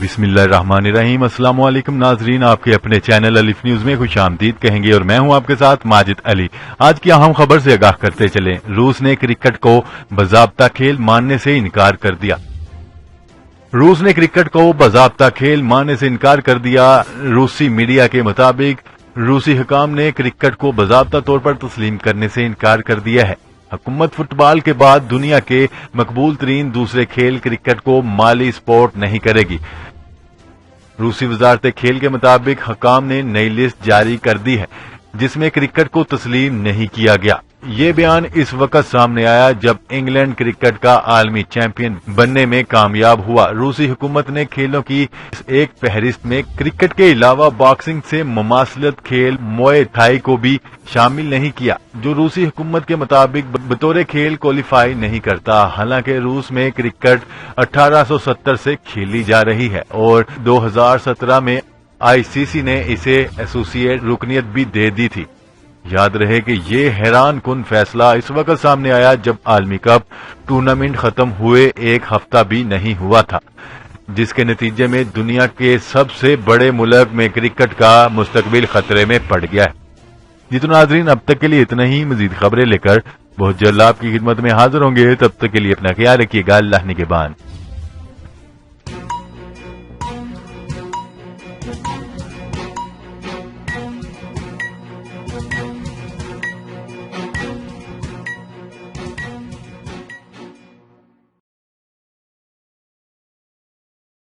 बिस्मिल्लाहिर्रहमानिर्रहीम। अस्सलाम वालेकुम नाजरीन, आपके अपने चैनल अलिफ न्यूज में खुशामदीद कहेंगे और मैं हूं आपके साथ माजिद अली। आज की अहम खबर से आगाह करते चलें। रूस ने क्रिकेट को बाज़ाब्ता खेल मानने से इनकार कर दिया। रूस ने क्रिकेट को बाज़ाब्ता खेल मानने से इनकार कर दिया। रूसी मीडिया के मुताबिक रूसी हुकाम ने क्रिकेट को बाज़ाब्ता तौर पर तस्लीम करने से इनकार कर दिया है। हुकूमत फुटबॉल के बाद दुनिया के मकबूल तरीन दूसरे खेल क्रिकेट को माली स्पोर्ट नहीं करेगी। रूसी वजारत खेल के मुताबिक हुकाम ने नई लिस्ट जारी कर दी है जिसमें क्रिकेट को तस्लीम नहीं किया गया। ये बयान इस वक्त सामने आया जब इंग्लैंड क्रिकेट का आलमी चैंपियन बनने में कामयाब हुआ। रूसी हुकूमत ने खेलों की इस एक फहरिस्त में क्रिकेट के अलावा बॉक्सिंग से मुमासलत खेल मुए थाई को भी शामिल नहीं किया, जो रूसी हुकूमत के मुताबिक बतौर खेल क्वालिफाई नहीं करता। हालांकि रूस में क्रिकेट 1870 से खेली जा रही है और 2017 में आईसीसी ने इसे एसोसिएट रुकनियत भी दे दी थी। याद रहे कि ये हैरान कुन फैसला इस वक्त सामने आया जब आलमी कप टूर्नामेंट खत्म हुए एक हफ्ता भी नहीं हुआ था, जिसके नतीजे में दुनिया के सबसे बड़े मुल्क में क्रिकेट का मुस्तकबिल खतरे में पड़ गया है। जी तो नाजरीन, अब तक के लिए इतना ही। मजीद खबरें लेकर बहुत जल्द आपकी खिदमत में हाजिर होंगे। तब तक के लिए अपना ख्याल रखिएगा। अल्लाह निगहबान।